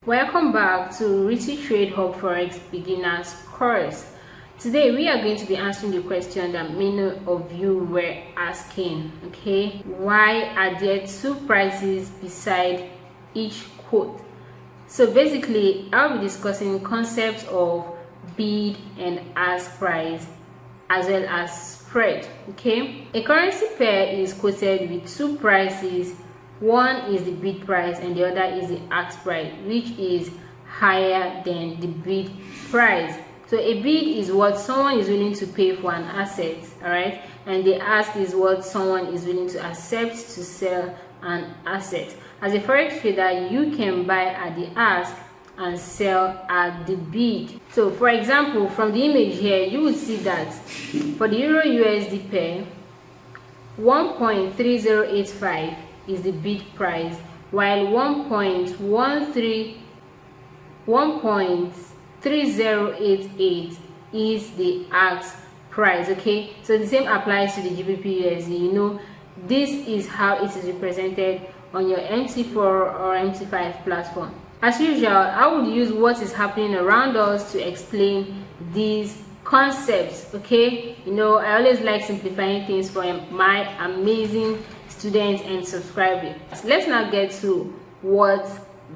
Welcome back to Rity Trade Hub Forex Beginners course. Today we are going to be answering the question that many of you were asking. Okay, why are there two prices beside each quote? So basically, I'll be discussing concepts of bid and ask price as well as spread. Okay, a currency pair is quoted with two prices. One is the bid price and the other is the ask price, which is higher than the bid price. So a bid is what someone is willing to pay for an asset, all right, and the ask is what someone is willing to accept to sell an asset. As a forex trader, you can buy at the ask and sell at the bid. So for example, from the image here, you will see that for the Euro USD pair, 1.3085 is the bid price, while 1.3088 is the ask price. Okay, so the same applies to the GBP USD. You know, this is how it is represented on your MT4 or MT5 platform. As usual, I would use what is happening around us to explain these concepts. Okay, you know, I always like simplifying things for my amazing students and subscribers. Let's now get to what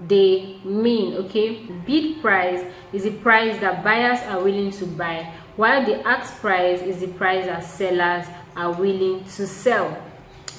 they mean. Okay, bid price is the price that buyers are willing to buy, while the ask price is the price that sellers are willing to sell.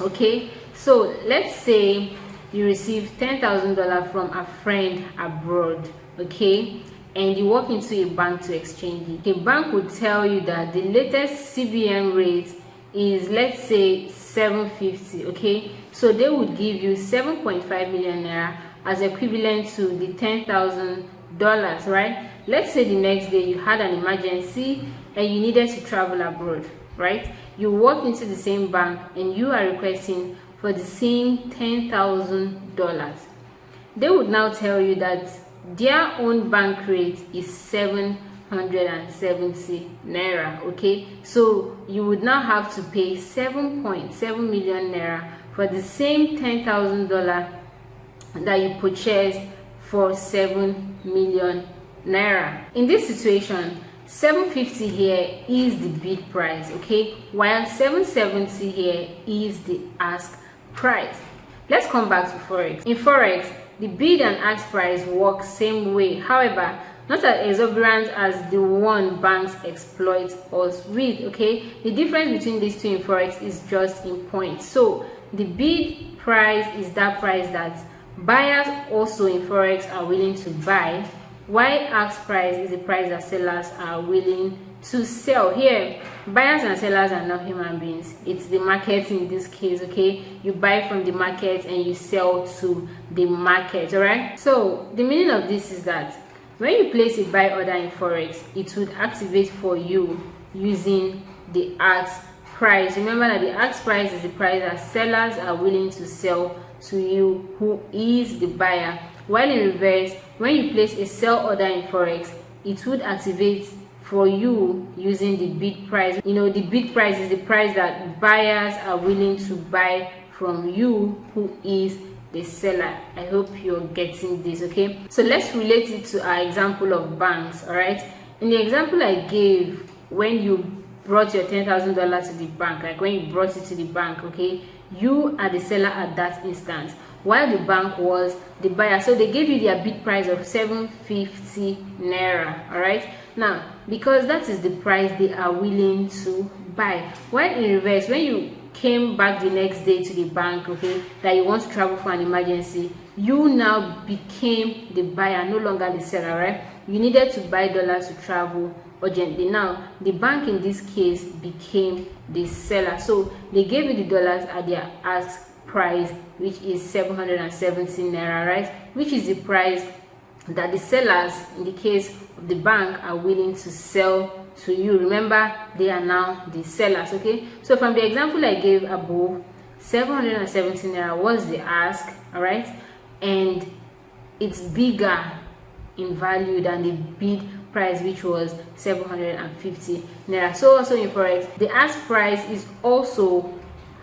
Okay, so let's say you receive $10,000 from a friend abroad, okay, and you walk into a bank to exchange it. The bank would tell you that the latest CBN rate is, let's say, 750. Okay, so they would give you 7.5 million naira as equivalent to the $10,000, right? Let's say the next day you had an emergency and you needed to travel abroad, right? You walk into the same bank and you are requesting for the same $10,000. They would now tell you that their own bank rate is 770 naira. Okay, so you would now have to pay 7.7 million naira for the same $10,000 that you purchased for 7 million naira. In this situation, 750 here is the bid price, okay, while 770 here is the ask price. Let's come back to forex. In forex, the bid and ask price work same way, however not as exorbitant as the one banks exploit us with. Okay, the difference between these two in forex is just in points. So the bid price is that price that buyers also in forex are willing to buy, while ask price is the price that sellers are willing to sell. Here, buyers and sellers are not human beings, it's the market in this case. Okay, you buy from the market and you sell to the market. All right, so the meaning of this is that when you place a buy order in forex, it would activate for you using the ask price. Remember that the ask price is the price that sellers are willing to sell to you, who is the buyer, while in reverse, when you place a sell order in forex, it would activate for you using the bid price. You know, the bid price is the price that buyers are willing to buy from you, who is the seller. I hope you're getting this. Okay, so let's relate it to our example of banks. All right, in the example I gave, when you brought your $10,000 to the bank, like when you brought it to the bank, okay, you are the seller at that instance, while the bank was the buyer. So they gave you their bid price of 750 naira. All right, now because that is the price they are willing to buy, while in reverse, when you came back the next day to the bank, okay, that you want to travel for an emergency, you now became the buyer, no longer the seller, right? You needed to buy dollars to travel urgently. Now the bank in this case became the seller, so they gave you the dollars at their ask price, which is 770 naira, right, which is the price that the sellers in the case of the bank are willing to sell to you. Remember, they are now the sellers. Okay, so from the example I gave above, 770 naira was the ask, all right, and it's bigger in value than the bid price, which was 750 naira. So also in forex, the ask price is also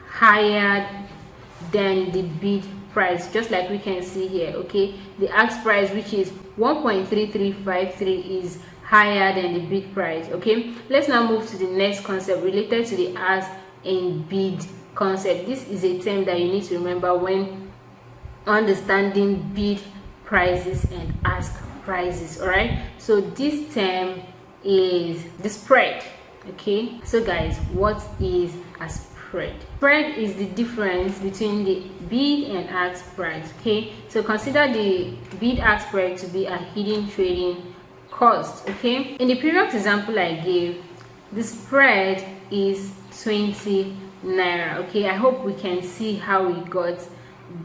higher than the bid price, just like we can see here. Okay, the ask price, which is 1.3353, is higher than the bid price. Okay, let's now move to the next concept related to the ask and bid concept. This is a term that you need to remember when understanding bid prices and ask prices. All right, so this term is the spread. Okay, so guys, what is a spread? Spread is the difference between the bid and ask price. Okay, so consider the bid ask spread to be a hidden trading cost. Okay, in the previous example I gave, the spread is 20 naira. Okay, I hope we can see how we got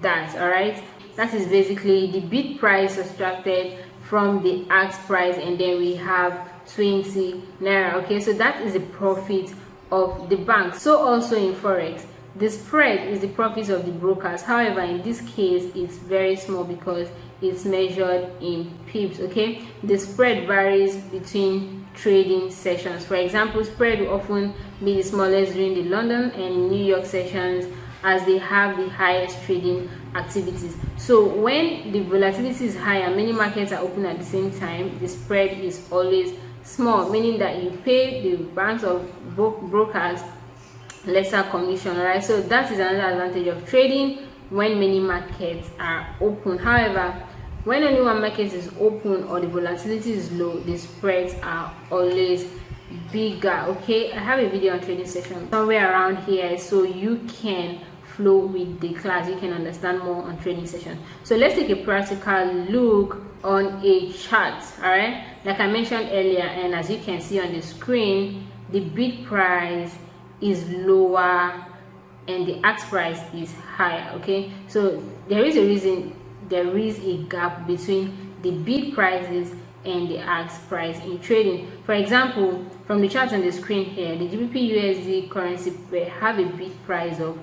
that. All right, that is basically the bid price subtracted from the ask price, and then we have 20 naira. Okay, so that is the profit of the bank. So also in forex, the spread is the profits of the brokers. However, in this case it's very small because it's measured in pips. Okay, the spread varies between trading sessions. For example, spread will often be the smallest during the London and New York sessions, as they have the highest trading activities. So when the volatility is high and many markets are open at the same time, the spread is always small, meaning that you pay the banks or brokers lesser commission. All right, so that is another advantage of trading when many markets are open. However, when only one market is open or the volatility is low, the spreads are always bigger. Okay, I have a video on trading session somewhere around here, so you can flow with the class, you can understand more on trading session. So let's take a practical look on a chart. All right, like I mentioned earlier, and as you can see on the screen, the bid price is lower and the ask price is higher. Okay, so there is a reason there is a gap between the bid prices and the ask price in trading. For example, from the chart on the screen here, the GBP USD currency pair have a bid price of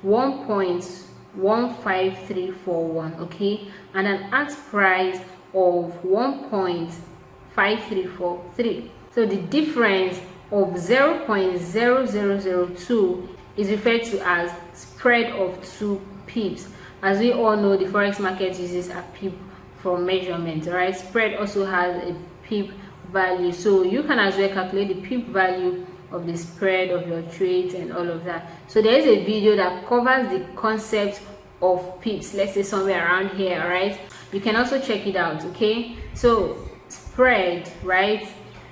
1.15341, okay, and an ask price of 1.5343. so the difference of 0.0002 is referred to as spread of 2 pips. As we all know, the forex market uses a pip for measurement. All right, spread also has a pip value, so you can as well calculate the pip value of the spread of your trades and all of that. So there is a video that covers the concept of pips, let's say somewhere around here. All right, you can also check it out. Okay, so spread, right,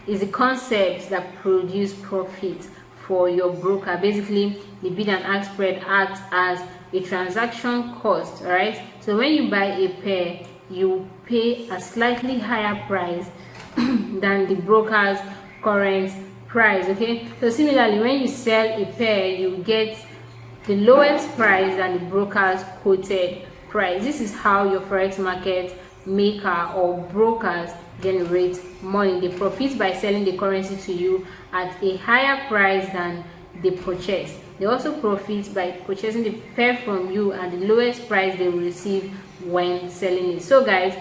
is the concept that produce profit for your broker. Basically, the bid and ask spread acts as a transaction cost. All right, so when you buy a pair, you pay a slightly higher price than the broker's current price. Okay, so similarly, when you sell a pair, you get the lowest price than the broker's quoted price. This is how your forex market maker or brokers generate money. They profit by selling the currency to you at a higher price than they purchase. They also profit by purchasing the pair from you at the lowest price they will receive when selling it. So guys,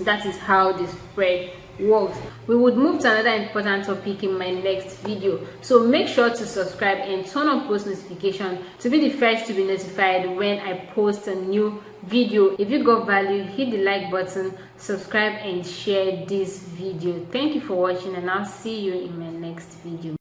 that is how the spread works. We would move to another important topic in my next video, so make sure to subscribe and turn on post notification to be the first to be notified when I post a new video. If you got value, hit the like button, subscribe and share this video. Thank you for watching, and I'll see you in my next video.